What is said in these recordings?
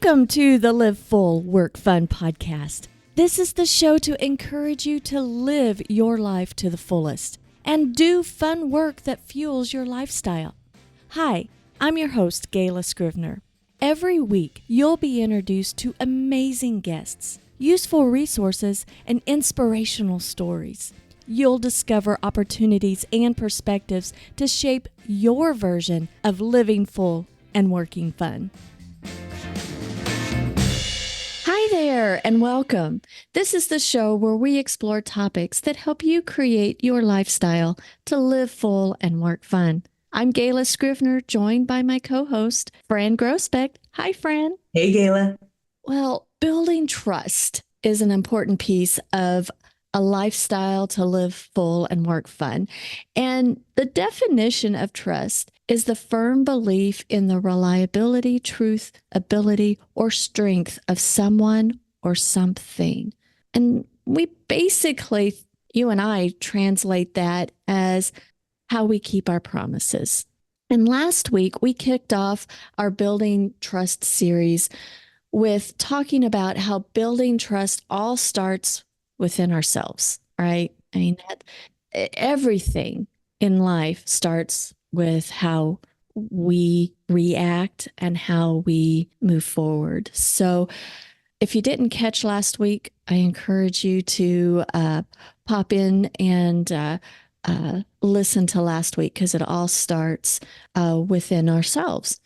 Welcome to the Live Full, Work Fun podcast. This is the show to encourage you to live your life to the fullest and do fun work that fuels your lifestyle. Hi, I'm your host, Gayla Scrivener. Every week, you'll be introduced to amazing guests, useful resources, and inspirational stories. You'll discover opportunities and perspectives to shape your version of living full and working fun. Hi there, and welcome. This is the show where we explore topics that help you create your lifestyle to live full and work fun. I'm Gayla Scrivener, joined by my co-host, Fran Groesbeck. Hi, Fran. Hey, Gayla. Well, building trust is an important piece of a lifestyle to live full and work fun. And the definition of trust is the firm belief in the reliability, truth, ability, or strength of someone or something. And we basically, you and I, translate that as how we keep our promises. And last week, we kicked off our Building Trust series with talking about how building trust all starts within ourselves, right? I mean, everything in life starts with how we react and how we move forward. So if you didn't catch last week, I encourage you to pop in and listen to last week, because it all starts within ourselves.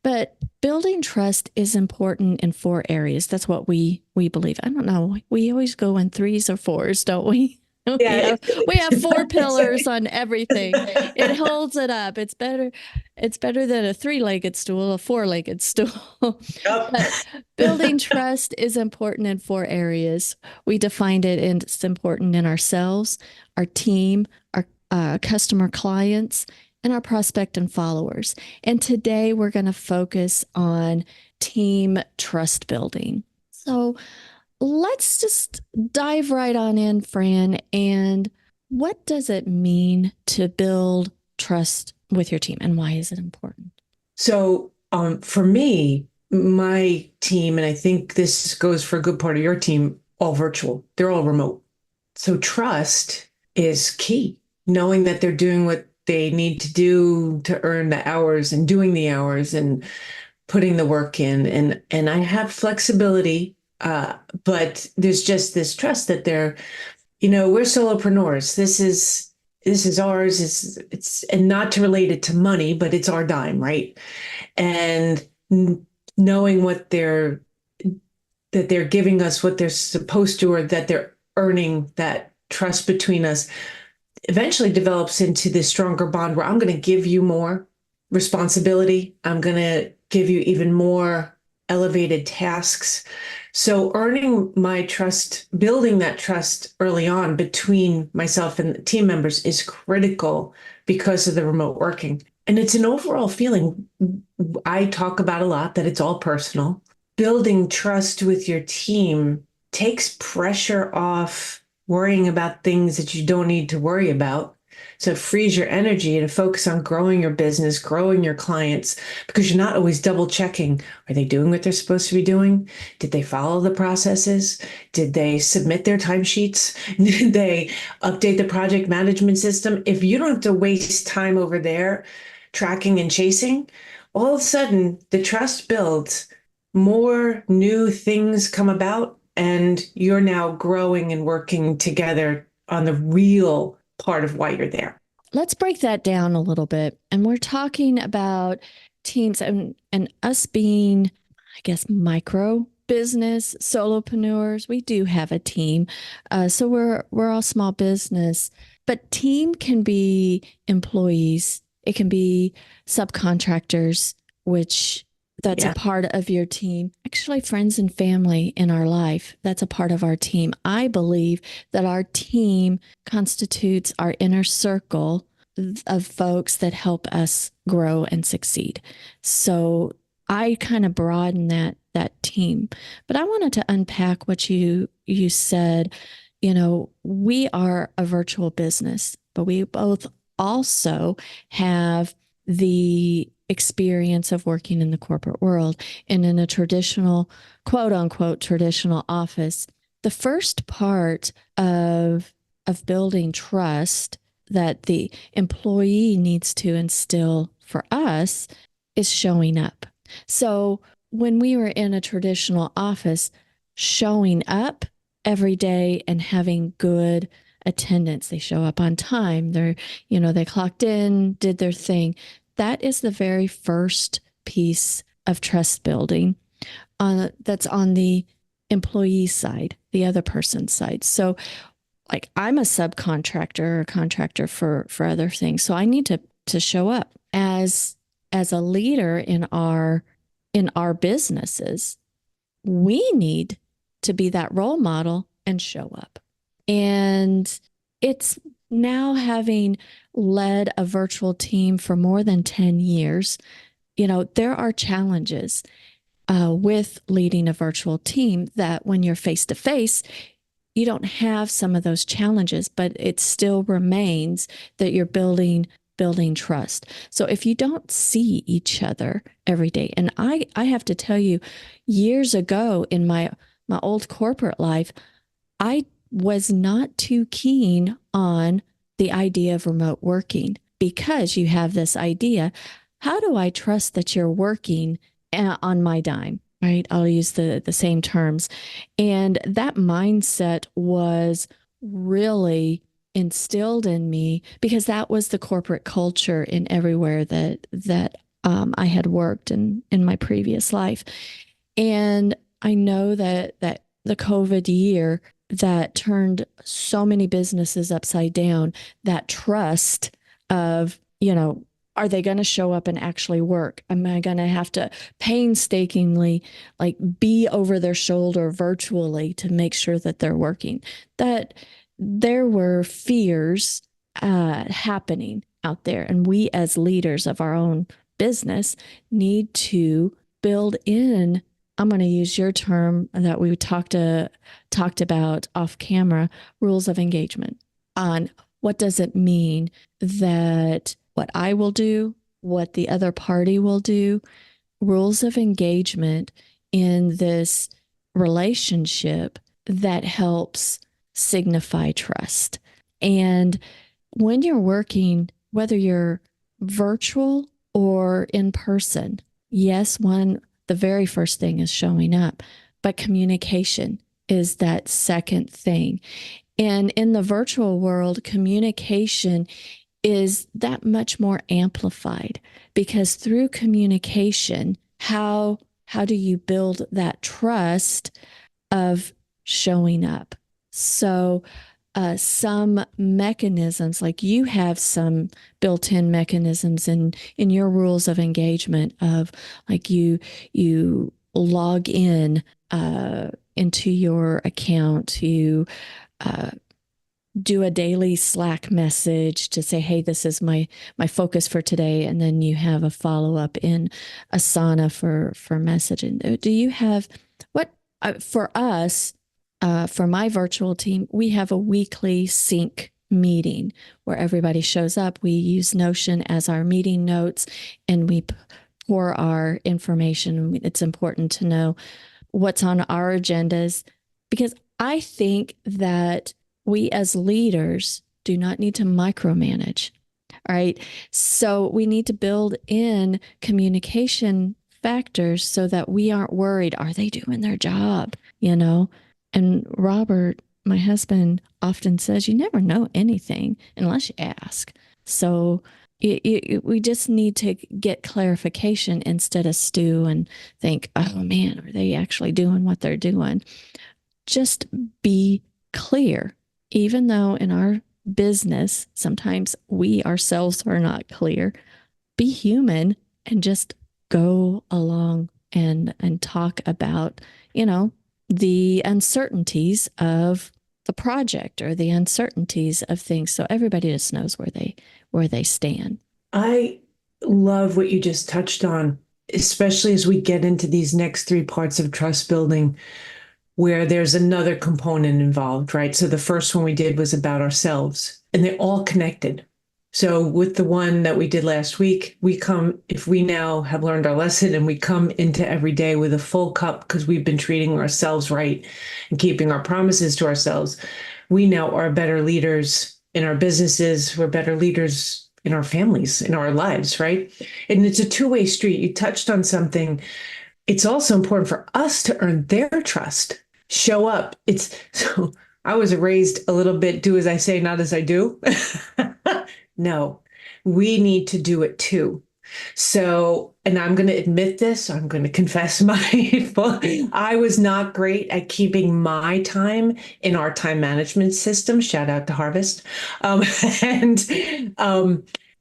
But building trust is important in 4 areas. That's what we believe. I don't know. We always go in 3s or 4s, don't we? Yeah, we have 4 pillars on everything. It holds it up. It's better than a 3-legged stool, a 4-legged stool. Yep. But building trust is important in 4 areas. We defined it, and it's important in ourselves, our team, our customer clients, and our prospect and followers. And today we're going to focus on team trust building. So let's just dive right on in, Fran. And what does it mean to build trust with your team, and why is it important? So for me, my team, and I think this goes for a good part of your team, all virtual. They're all remote. So trust is key. Knowing that they're doing what they need to do to earn the hours and doing the hours and putting the work in. And I have flexibility, but there's just this trust that they're, we're solopreneurs. This is ours. It's and not to relate it to money, but it's our dime, right? And knowing that they're giving us what they're supposed to, or that they're earning that trust between us, eventually develops into this stronger bond where I'm going to give you more responsibility. I'm going to give you even more elevated tasks. So earning my trust, building that trust early on between myself and the team members is critical because of the remote working. And it's an overall feeling I talk about a lot, that it's all personal. Building trust with your team takes pressure off worrying about things that you don't need to worry about. So it frees your energy to focus on growing your business, growing your clients, because you're not always double checking. Are they doing what they're supposed to be doing? Did they follow the processes? Did they submit their timesheets? Did they update the project management system? If you don't have to waste time over there tracking and chasing, all of a sudden the trust builds, more new things come about, and you're now growing and working together on the real part of why you're there. Let's break that down a little bit. And we're talking about teams and us being, I guess, micro business solopreneurs. We do have a team. So we're all small business, but team can be employees. It can be subcontractors, which that's a part of your team. Actually, friends and family in our life, that's a part of our team. I believe that our team constitutes our inner circle of folks that help us grow and succeed. So I kind of broaden that team. But I wanted to unpack what you said. We are a virtual business, but we both also have the experience of working in the corporate world and in a traditional, quote unquote, traditional office, the first part of building trust that the employee needs to instill for us is showing up. So when we were in a traditional office, showing up every day and having good attendance, they show up on time, they clocked in, did their thing. That is the very first piece of trust building that's on the employee side, the other person's side. So like I'm a subcontractor or a contractor for other things. So I need to show up as a leader in our businesses. We need to be that role model and show up. And it's now, having led a virtual team for more than 10 years, there are challenges with leading a virtual team that when you're face to face, you don't have some of those challenges, but it still remains that you're building trust. So if you don't see each other every day, and I have to tell you, years ago in my old corporate life, I was not too keen on the idea of remote working, because you have this idea, how do I trust that you're working on my dime? Right? I'll use the same terms. And that mindset was really instilled in me because that was the corporate culture in everywhere that I had worked in my previous life. And I know that the COVID year that turned so many businesses upside down, that trust of, are they going to show up and actually work? Am I going to have to painstakingly like be over their shoulder virtually to make sure that they're working? That there were fears happening out there. And we as leaders of our own business need to build in, I'm going to use your term that we talked about off camera, rules of engagement on what does it mean that what I will do, what the other party will do, rules of engagement in this relationship that helps signify trust. And when you're working, whether you're virtual or in person, yes, the very first thing is showing up, but communication is that second thing. And in the virtual world, communication is that much more amplified, because through communication, how do you build that trust of showing up? So some mechanisms, like you have some built-in mechanisms in your rules of engagement of like you log in into your account, you do a daily Slack message to say, hey, this is my focus for today. And then you have a follow-up in Asana for messaging. Do you have for us, for my virtual team, we have a weekly sync meeting where everybody shows up. We use Notion as our meeting notes and we pour our information. It's important to know what's on our agendas, because I think that we as leaders do not need to micromanage. All right. So we need to build in communication factors so that we aren't worried. Are they doing their job? And Robert, my husband, often says, you never know anything unless you ask. So we just need to get clarification instead of stew and think, oh man, are they actually doing what they're doing? Just be clear. Even though in our business, sometimes we ourselves are not clear, be human and just go along and talk about, the uncertainties of the project or the uncertainties of things. So everybody just knows where they stand. I love what you just touched on, especially as we get into these next three parts of trust building, where there's another component involved, right? So the first one we did was about ourselves, and they're all connected. So with the one that we did last week, if we now have learned our lesson and we come into every day with a full cup because we've been treating ourselves right and keeping our promises to ourselves, we now are better leaders in our businesses. We're better leaders in our families, in our lives, right? And it's a two-way street. You touched on something. It's also important for us to earn their trust, show up. It's so I was raised a little bit do as I say, not as I do. No, we need to do it too. So, and I'm going to admit this, I'm going to confess my fault. I was not great at keeping my time in our time management system. Shout out to Harvest. Um, and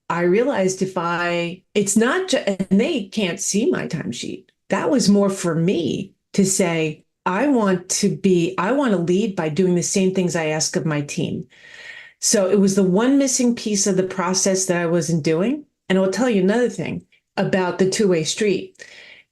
I realized it's not just, and they can't see my timesheet. That was more for me to say, I want to lead by doing the same things I ask of my team. So it was the one missing piece of the process that I wasn't doing. And I will tell you another thing about the two-way street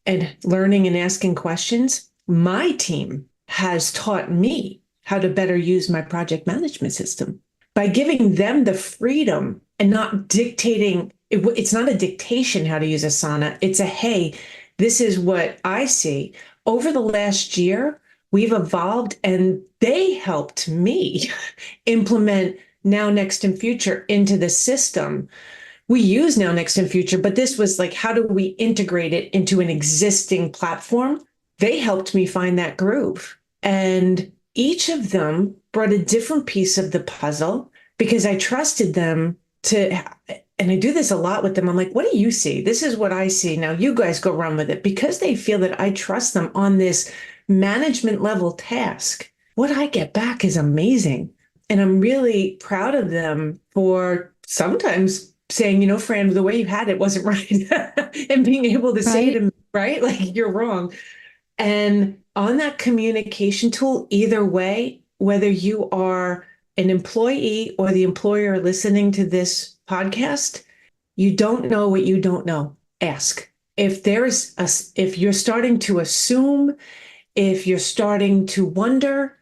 and learning and asking questions. My team has taught me how to better use my project management system by giving them the freedom and not dictating. It's not a dictation how to use Asana. It's a, hey, this is what I see. Over the last year, we've evolved and they helped me implement now, next, and future into the system. We use now, next, and future, but this was like, how do we integrate it into an existing platform? They helped me find that groove. And each of them brought a different piece of the puzzle because I trusted them to, and I do this a lot with them. I'm like, what do you see? This is what I see. Now you guys go run with it, because they feel that I trust them on this management level task. What I get back is amazing. And I'm really proud of them for sometimes saying, Fran, the way you had it wasn't right. And being able to say to me, right, like, you're wrong. And on that communication tool, either way, whether you are an employee or the employer listening to this podcast, you don't know what you don't know. Ask. If you're starting to assume, if you're starting to wonder,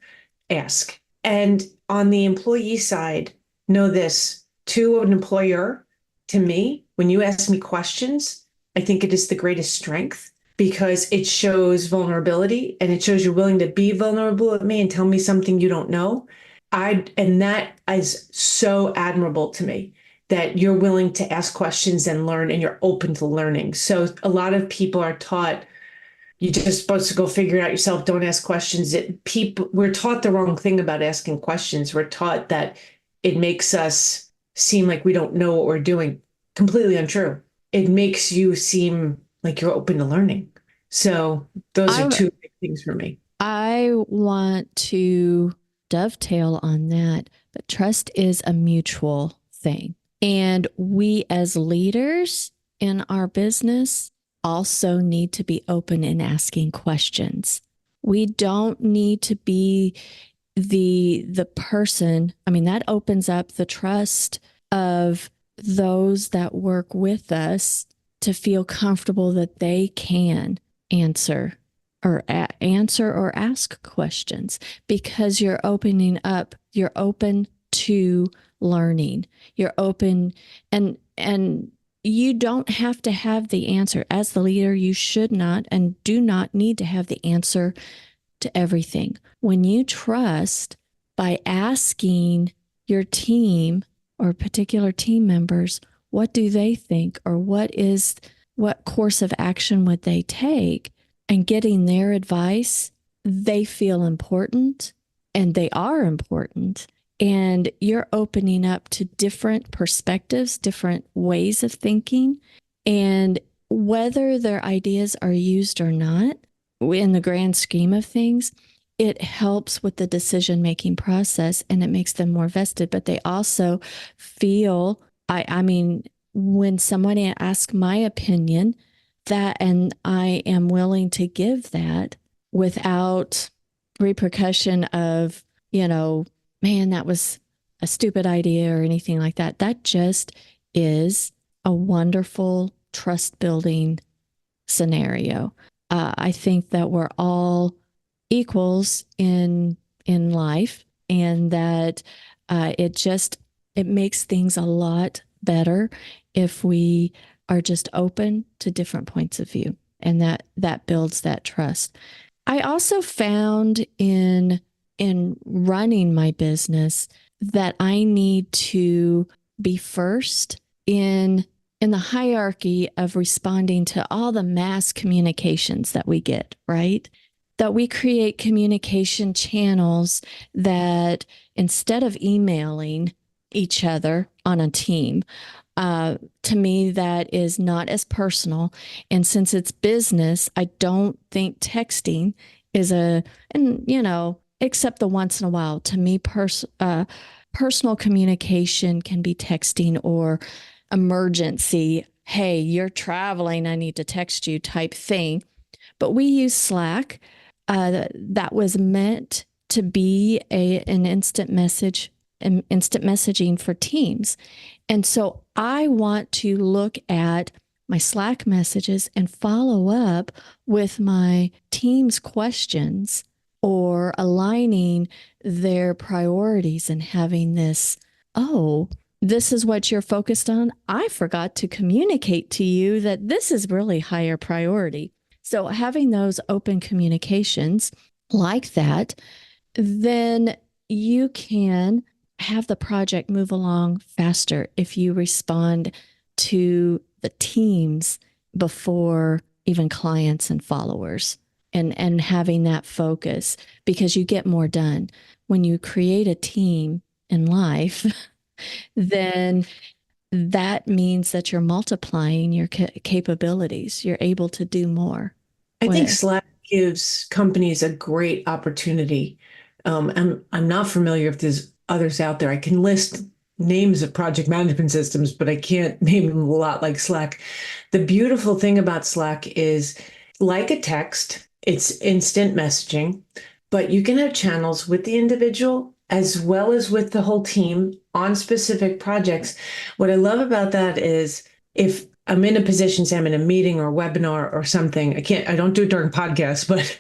ask. And on the employee side, know this, to an employer, to me, when you ask me questions, I think it is the greatest strength because it shows vulnerability and it shows you're willing to be vulnerable with me and tell me something you don't know. And that is so admirable to me, that you're willing to ask questions and learn and you're open to learning. So a lot of people are taught you're just supposed to go figure it out yourself. Don't ask questions. We're taught the wrong thing about asking questions. We're taught that it makes us seem like we don't know what we're doing. Completely untrue. It makes you seem like you're open to learning. So those are two big things for me. I want to dovetail on that, but trust is a mutual thing. And we as leaders in our business also need to be open in asking questions. We don't need to be the person. I mean, that opens up the trust of those that work with us to feel comfortable that they can answer or ask questions, because you're opening up, you're open to learning, you're open, and you don't have to have the answer. As the leader, you should not and do not need to have the answer to everything. When you trust by asking your team or particular team members, what do they think, or what course of action would they take, and getting their advice, they feel important, and they are important. And you're opening up to different perspectives, different ways of thinking. And whether their ideas are used or not, in the grand scheme of things, it helps with the decision-making process and it makes them more vested. But they also feel, I mean, when somebody asks my opinion, that, and I am willing to give that without repercussion of, man, that was a stupid idea or anything like that. That just is a wonderful trust building scenario. I think that we're all equals in life, and that it makes things a lot better if we are just open to different points of view, and that builds that trust. I also found in running my business that I need to be first in the hierarchy of responding to all the mass communications that we get, right? That we create communication channels that instead of emailing each other on a team, to me, that is not as personal. And since it's business, I don't think texting is except the once in a while, to me, personal communication can be texting or emergency. Hey, you're traveling, I need to text you type thing. But we use Slack. That was meant to be an instant messaging for teams. And so I want to look at my Slack messages and follow up with my team's questions or aligning their priorities and having this, oh, this is what you're focused on. I forgot to communicate to you that this is really higher priority. So having those open communications like that, then you can have the project move along faster if you respond to the teams before even clients and followers, and having that focus, because you get more done. When you create a team in life, then that means that you're multiplying your capabilities. You're able to do more. I think Slack gives companies a great opportunity. I'm not familiar if there's others out there. I can list names of project management systems, but I can't name them a lot like Slack. The beautiful thing about Slack is, like a text, it's instant messaging, but you can have channels with the individual as well as with the whole team on specific projects. What I love about that is, if I'm in a position, say I'm in a meeting or a webinar or something, I don't do it during podcasts, but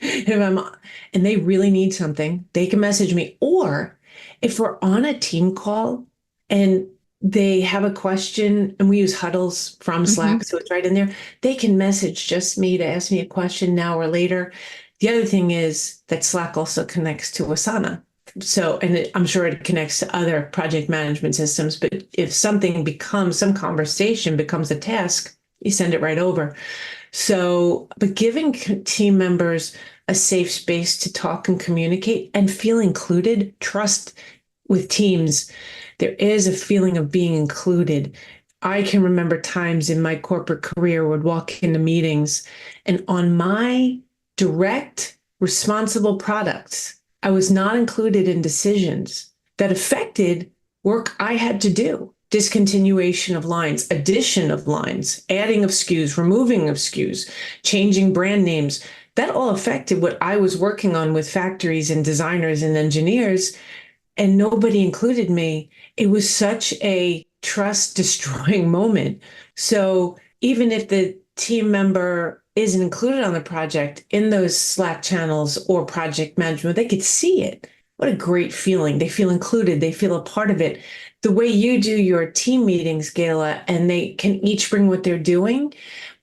and they really need something, they can message me. Or if we're on a team call and they have a question, and we use huddles from Slack, so it's right in there, they can message just me to ask me a question now or later. The other thing is that Slack also connects to Asana. So, and I'm sure it connects to other project management systems, but if some conversation becomes a task, you send it right over. So, but giving team members a safe space to talk and communicate and feel included, trust with teams, there is a feeling of being included. I can remember times in my corporate career would walk into meetings, and on my direct responsible products, I was not included in decisions that affected work I had to do. Discontinuation of lines, addition of lines, adding of SKUs, removing of SKUs, changing brand names. That all affected what I was working on with factories and designers and engineers, and nobody included me. It was such a trust destroying moment. So even if the team member isn't included on the project in those Slack channels or project management, they could see it. What a great feeling. They feel included. They feel a part of it. The way you do your team meetings, Gayla, and they can each bring what they're doing,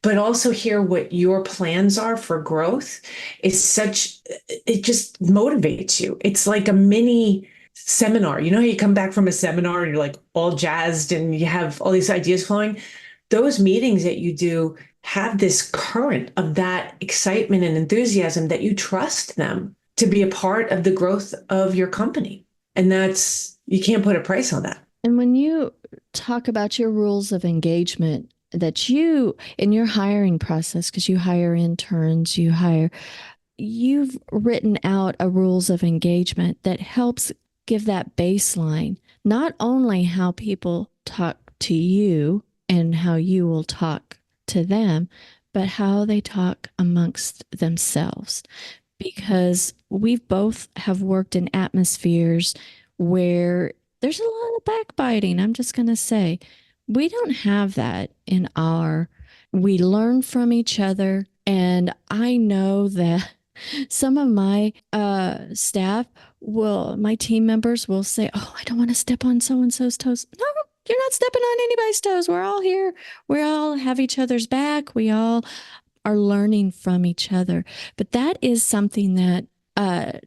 but also hear what your plans are for growth, it just motivates you. It's like a mini seminar. You know how you come back from a seminar and you're like all jazzed and you have all these ideas flowing? Those meetings that you do have this current of that excitement and enthusiasm that you trust them to be a part of the growth of your company. And you can't put a price on that. And when you talk about your rules of engagement that you, in your hiring process, because you hire interns, you've written out a rules of engagement that helps give that baseline, not only how people talk to you and how you will talk to them, but how they talk amongst themselves. Because we both have worked in atmospheres where there's a lot of backbiting. I'm just going to say, we don't have that we learn from each other. And I know that some of my my team members will say, oh, I don't want to step on so-and-so's toes. No, You're not stepping on anybody's toes. We're all here. We all have each other's back. We all are learning from each other. But that is something that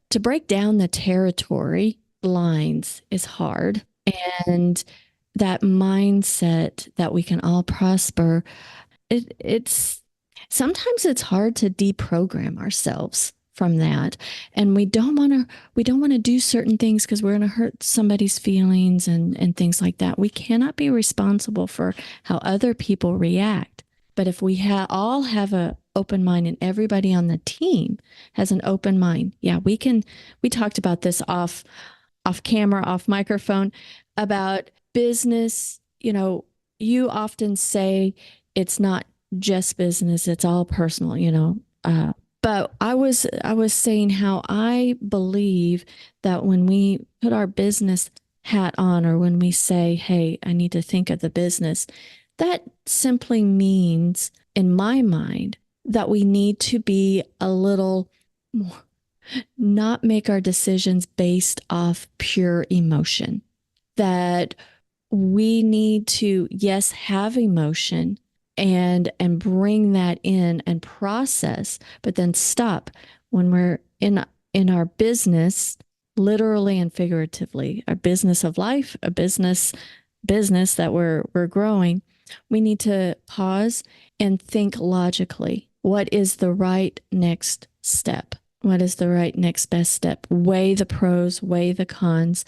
to break down the territory lines is hard. And that mindset that we can all prosper, it's sometimes it's hard to deprogram ourselves from that, and we don't want to do certain things because we're going to hurt somebody's feelings and things like that. We cannot be responsible for how other people react, but if we all have a open mind and everybody on the team has an open mind, yeah, we talked about this off camera, off microphone, about business. You often say it's not just business, it's all personal. But I was saying how I believe that when we put our business hat on, or when we say, hey, I need to think of the business, that simply means, in my mind, that we need to be a little more, not make our decisions based off pure emotion. That we need to, yes, have emotion and bring that in and process, but then stop when we're in our business, literally and figuratively, our business of life, a business that we're growing. We need to pause and think logically. What is the right next step? What is the right next best step? Weigh the pros, weigh the cons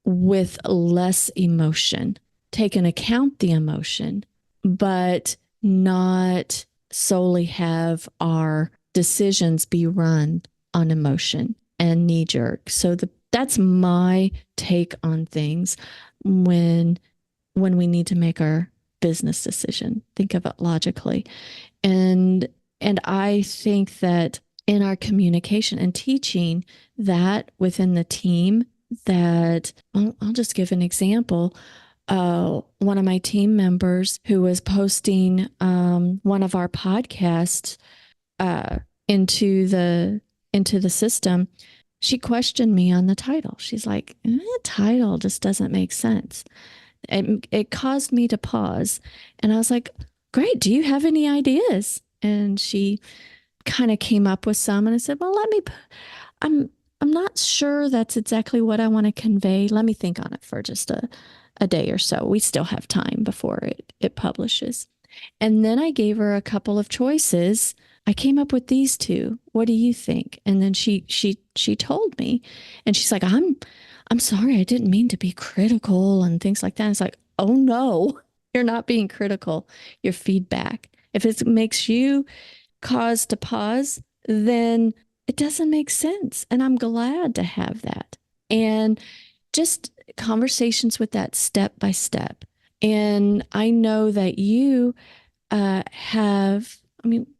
with less emotion. Take into account the emotion, but not solely have our decisions be run on emotion and knee jerk. So that's my take on things when we need to make our business decision. Think of it logically. And I think that in our communication and teaching that within the team, that I'll just give an example. One of my team members who was posting one of our podcasts into the system, she questioned me on the title. She's like, the title just doesn't make sense. It caused me to pause, and I was like, great, do you have any ideas? And she kind of came up with some, and I said, well, I'm not sure that's exactly what I want to convey. Let me think on it for just a day or so. We still have time before it publishes. And then I gave her a couple of choices. I came up with these two. What do you think? And then she told me, and she's like, I'm sorry, I didn't mean to be critical and things like that. And it's like, oh no, you're not being critical. Your feedback. If it makes you cause to pause, then it doesn't make sense. And I'm glad to have that. And just conversations with that step by step. And I know that you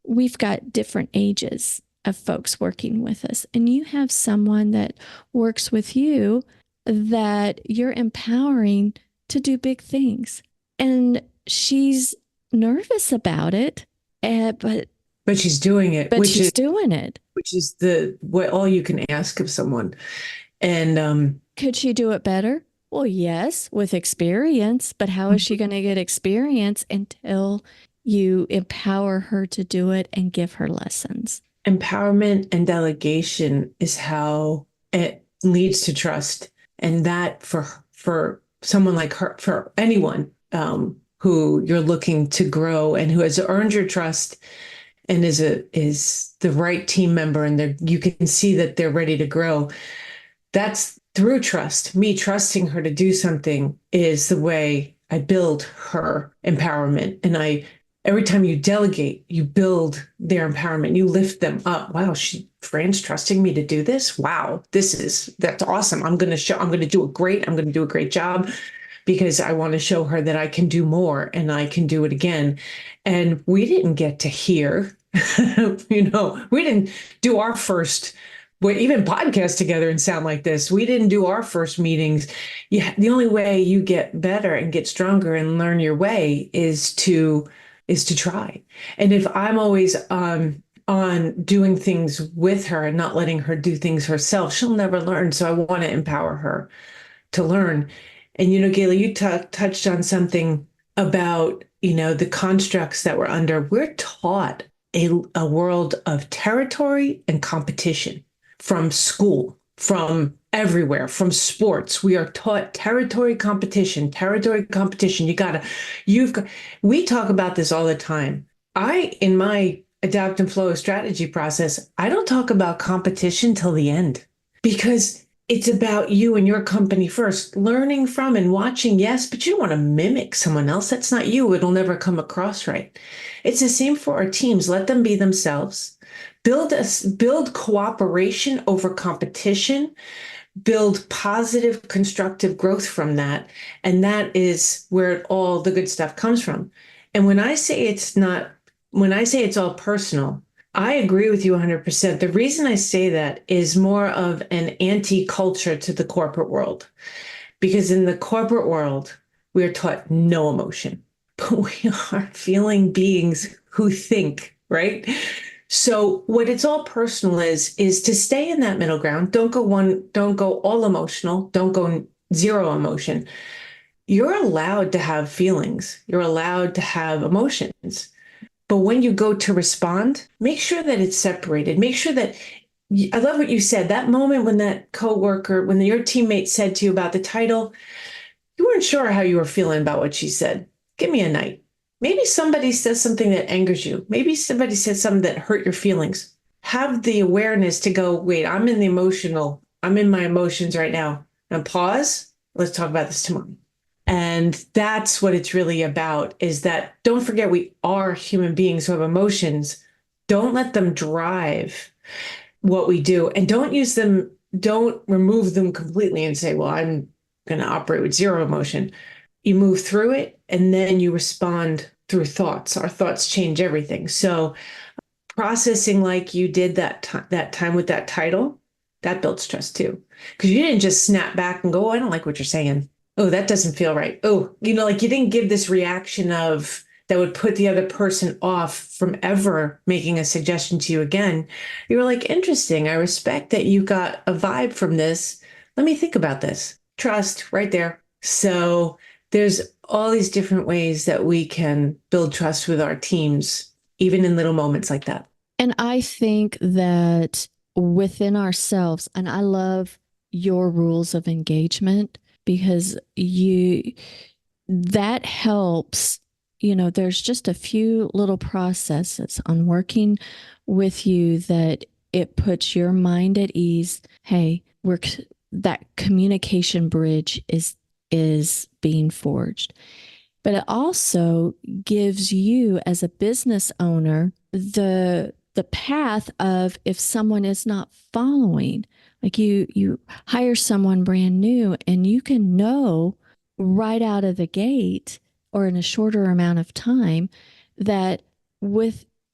we've got different ages of folks working with us, and you have someone that works with you that you're empowering to do big things. And she's nervous about it, but she's doing it, which is doing it. Which is what all you can ask of someone. And could she do it better? Well, yes, with experience, but how is she going to get experience until you empower her to do it and give her lessons? Empowerment and delegation is how it leads to trust. And that for someone like her, for anyone who you're looking to grow and who has earned your trust and is the right team member, and you can see that they're ready to grow. That's through trust. Me trusting her to do something is the way I build her empowerment. And every time you delegate, you build their empowerment. You lift them up. Wow, Fran's trusting me to do this. Wow, that's awesome. I'm going to do it great. I'm going to do a great job, because I want to show her that I can do more and I can do it again. And we didn't get to hear, we didn't do our first, even podcast together and sound like this. We didn't do our first meetings. Yeah, the only way you get better and get stronger and learn your way is to try. And if I'm always on doing things with her and not letting her do things herself, she'll never learn. So I want to empower her to learn. And, Gayla, you touched on something about, the constructs that we're under. We're taught a world of territory and competition from school, from everywhere, from sports. We are taught territory competition, territory competition. We talk about this all the time. In my adapt and flow strategy process, I don't talk about competition till the end because it's about you and your company first, learning from and watching, yes, but you don't want to mimic someone else. That's not you. It'll never come across right. It's the same for our teams. Let them be themselves. Build cooperation over competition, build positive, constructive growth from that. And that is where all the good stuff comes from. And when I say it's all personal, I agree with you 100%. The reason I say that is more of an anti-culture to the corporate world. Because in the corporate world, we are taught no emotion, but we are feeling beings who think, right? So what it's all personal is to stay in that middle ground. Don't go all emotional, don't go zero emotion. You're allowed to have feelings. You're allowed to have emotions. But when you go to respond, make sure that it's separated. Make sure that I love what you said. That moment when that coworker, when your teammate said to you about the title, you weren't sure how you were feeling about what she said. Give me a night. Maybe somebody says something that angers you. Maybe somebody says something that hurt your feelings. Have the awareness to go, wait, I'm in my emotions right now. And pause. Let's talk about this tomorrow. And that's what it's really about, is that don't forget we are human beings who have emotions. Don't let them drive what we do, and don't remove them completely and say, well, I'm going to operate with zero emotion. You move through it and then you respond through thoughts. Our thoughts change everything. So processing like you did that time with that title, that builds trust too. Because you didn't just snap back and go, oh, I don't like what you're saying. Oh, that doesn't feel right. Oh, like you didn't give this reaction of that would put the other person off from ever making a suggestion to you again. You were like, interesting. I respect that you got a vibe from this. Let me think about this. Trust right there. So there's all these different ways that we can build trust with our teams, even in little moments like that. And I think that within ourselves, and I love your rules of engagement because that helps. There's just a few little processes on working with you that it puts your mind at ease. Hey, that communication bridge is being forged. But it also gives you as a business owner the path of if someone is not following, like you hire someone brand new and you can know right out of the gate or in a shorter amount of time that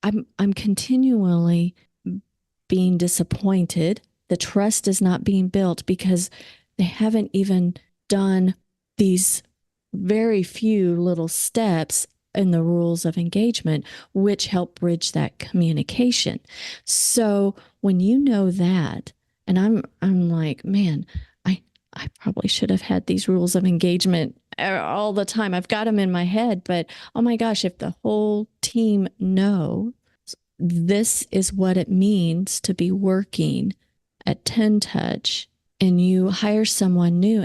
I'm continually being disappointed. The trust is not being built because they haven't even done these very few little steps in the rules of engagement, which help bridge that communication. So when you know that, and I'm like, man, I probably should have had these rules of engagement all the time. I've got them in my head, but oh my gosh, if the whole team knows this is what it means to be working at 10 Touch, and you hire someone new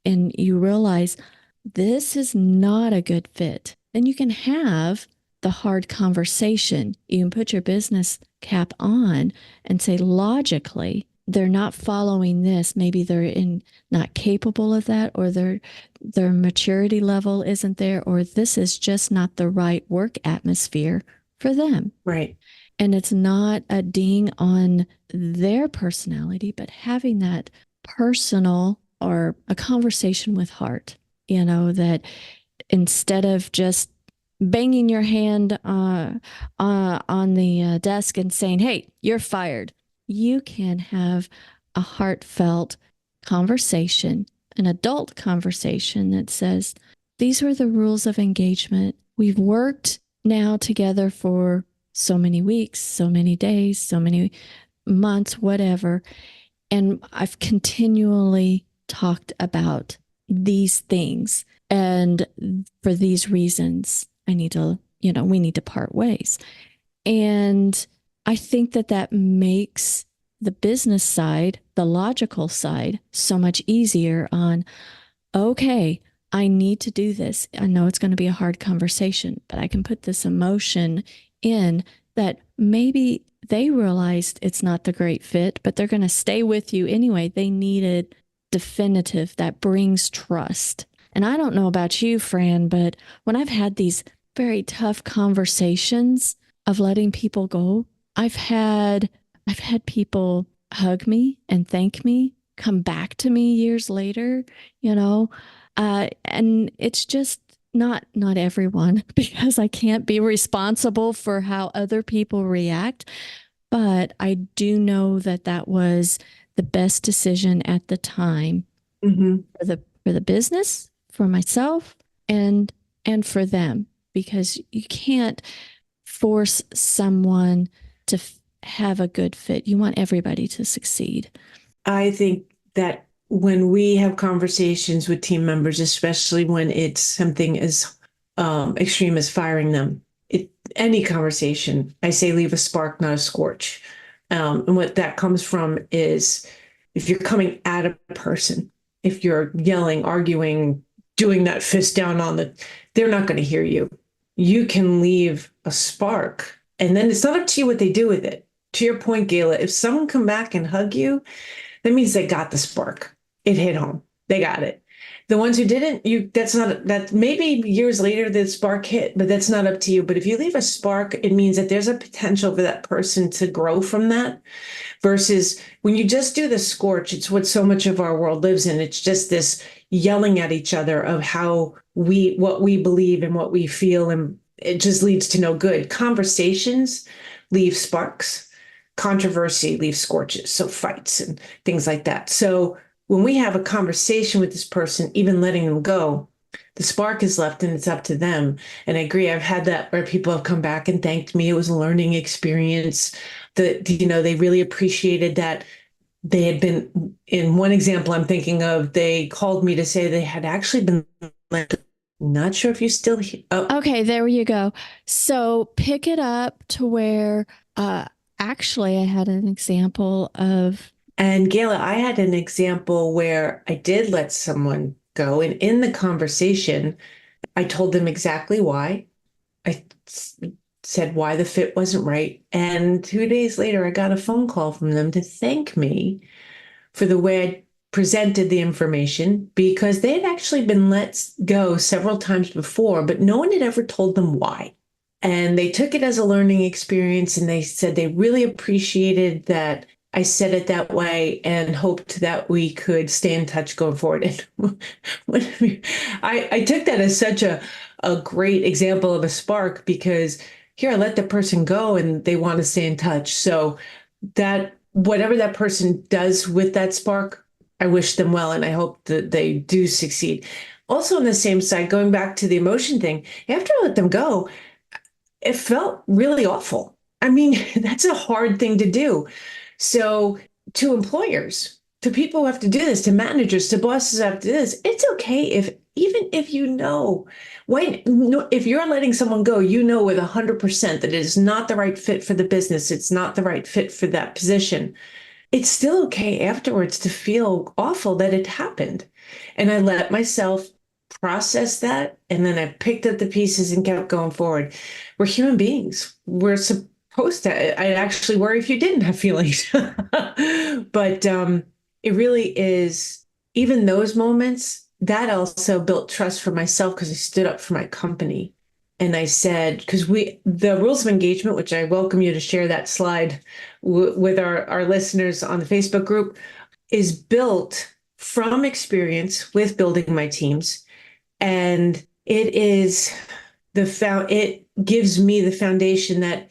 and you realize this is not a good fit, then you can have the hard conversation. You can put your business cap on and say, logically, they're not following this. Maybe they're not capable of that, or their maturity level isn't there, or this is just not the right work atmosphere for them. Right. And it's not a ding on their personality, but having that personal or a conversation with heart, that instead of just banging your hand on the desk and saying, hey, you're fired, you can have a heartfelt conversation, an adult conversation that says, these are the rules of engagement. We've worked now together for so many weeks, so many days, so many months, whatever. And I've continually talked about these things. And for these reasons, I need to, we need to part ways. And I think that that makes the business side, the logical side, so much easier on, okay, I need to do this. I know it's going to be a hard conversation, but I can put this emotion in that maybe they realized it's not the great fit, but they're going to stay with you anyway. They needed definitive that brings trust. And I don't know about you, Fran, but when I've had these very tough conversations of letting people go, I've had people hug me and thank me, come back to me years later, you know, and it's just not everyone because I can't be responsible for how other people react. But I do know that that was the best decision at the time for the business, for myself, and for them, because you can't force someone to have a good fit. You want everybody to succeed. I think that when we have conversations with team members, especially when it's something as extreme as firing them, any conversation, I say leave a spark, not a scorch. And what that comes from is if you're coming at a person, if you're yelling, arguing, doing that fist down on they're not going to hear you. You can leave a spark, and then it's not up to you what they do with it. To your point, Gayla, if someone come back and hug you, that means they got the spark. It hit home. They got it. The ones who didn't, that maybe years later the spark hit, but that's not up to you. But if you leave a spark, it means that there's a potential for that person to grow from that. Versus when you just do the scorch, it's what so much of our world lives in. It's just this yelling at each other of what we believe and what we feel, and it just leads to no good. Conversations leave sparks. Controversy leaves scorches, so fights and things like that. So when we have a conversation with this person, even letting them go, the spark is left and it's up to them. And I agree, I've had that where people have come back and thanked me. It was a learning experience. They really appreciated that. They had been, in one example I'm thinking of, they called me to say they had actually been like, not sure if you still. Okay, there you go. So pick it up to where actually I had an example of. And Gayla, I had an example where I did let someone go. And in the conversation, I told them exactly why. I said why the fit wasn't right. And 2 days later, I got a phone call from them to thank me for the way I presented the information, because they had actually been let go several times before, but no one had ever told them why. And they took it as a learning experience, and they said they really appreciated that I said it that way and hoped that we could stay in touch going forward. And I took that as such a great example of a spark, because here I let the person go and they want to stay in touch. So that whatever that person does with that spark, I wish them well, and I hope that they do succeed. Also, on the same side, going back to the emotion thing, after I let them go, it felt really awful. I mean, that's a hard thing to do. So to employers, to people who have to do this, to managers, to bosses who have to do this, it's okay if, even if if you're letting someone go, with 100% that it is not the right fit for the business, it's not the right fit for that position. It's still okay afterwards to feel awful that it happened. And I let myself process that, and then I picked up the pieces and kept going forward. We're human beings. We're supposed to. I'd actually worry if you didn't have feelings. But it really is, even those moments, that also built trust for myself, because I stood up for my company. And I said, because the rules of engagement, which I welcome you to share that slide with our listeners on the Facebook group, is built from experience with building my teams. And it gives me the foundation that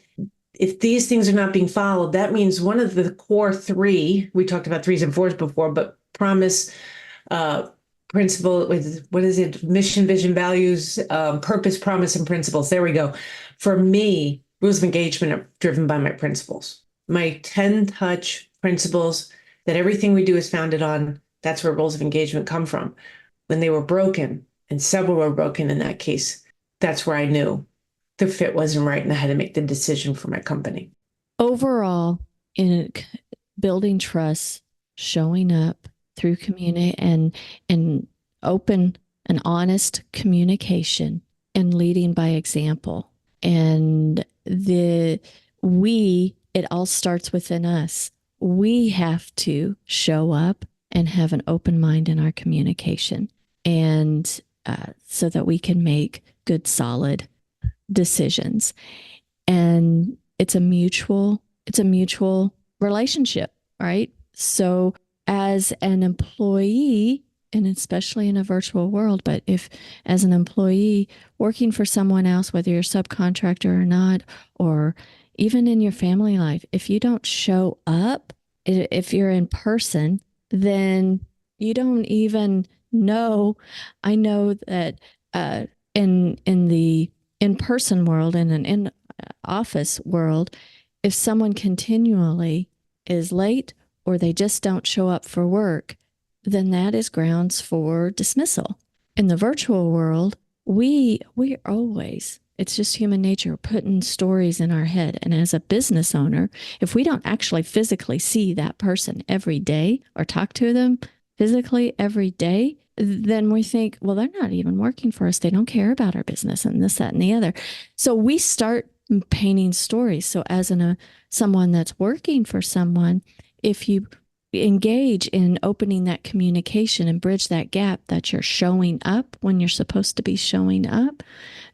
if these things are not being followed, that means one of the core three, we talked about threes and fours before, but promise, principle, what is it? Mission, vision, values, purpose, promise, and principles. There we go. For me, rules of engagement are driven by my principles, my 10 touch principles that everything we do is founded on. That's where rules of engagement come from. when they were broken, and several were broken in that case, that's where I knew the fit wasn't right and I had to make the decision for my company. Overall, in building trust, showing up through community and open and honest communication and leading by example. And it all starts within us. We have to show up and have an open mind in our communication, and so that we can make good, solid decisions. And it's a mutual relationship, right? So as an employee, and especially in a virtual world, but if as an employee working for someone else, whether you're a subcontractor or not, or even in your family life, if you don't show up, if you're in person, then you don't even know. I know that in the in-person world and an in-office world, if someone continually is late or they just don't show up for work, then that is grounds for dismissal. In the virtual world, we always, it's just human nature, putting stories in our head. And as a business owner, if we don't actually physically see that person every day or talk to them physically every day, then we think, well, they're not even working for us. They don't care about our business and this, that, and the other. So we start painting stories. So as someone that's working for someone, if you engage in opening that communication and bridge that gap, that you're showing up when you're supposed to be showing up,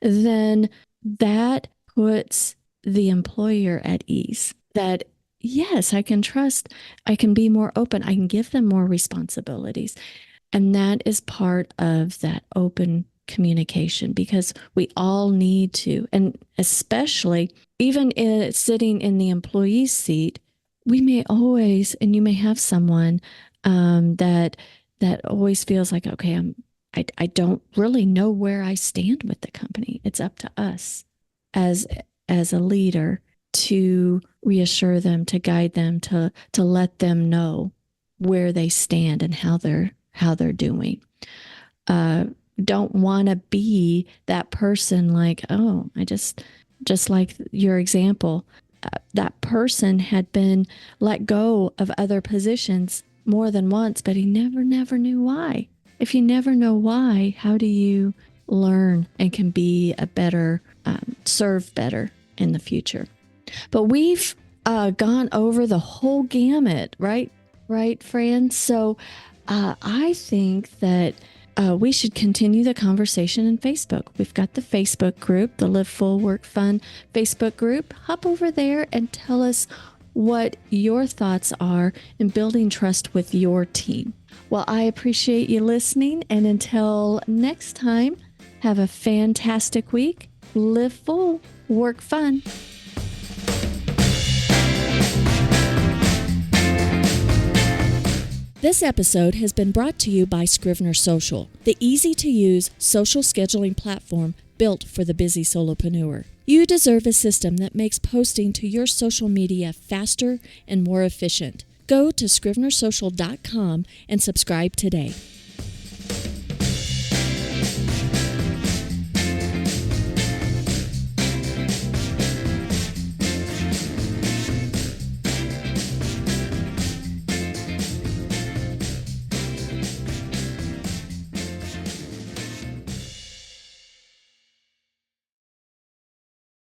then that puts the employer at ease. That, yes, I can trust, I can be more open, I can give them more responsibilities. And that is part of that open communication, because we all need to, and especially even sitting in the employee's seat, we may always, and you may have someone that always feels like, okay, I don't really know where I stand with the company. It's up to us as a leader to reassure them, to guide them, to let them know where they stand and how they're doing. Don't want to be that person like, oh, I just like your example, that person had been let go of other positions more than once, but he never knew why. If you never know why, how do you learn and can be a better, serve better in the future? But we've gone over the whole gamut, right, Fran? So I think that we should continue the conversation in Facebook. We've got the Facebook group, the Live Full Work Fun Facebook group. Hop over there and tell us what your thoughts are in building trust with your team. Well, I appreciate you listening. And until next time, have a fantastic week. Live full, work fun. This episode has been brought to you by Scrivener Social, the easy-to-use social scheduling platform built for the busy solopreneur. You deserve a system that makes posting to your social media faster and more efficient. Go to scrivenersocial.com and subscribe today.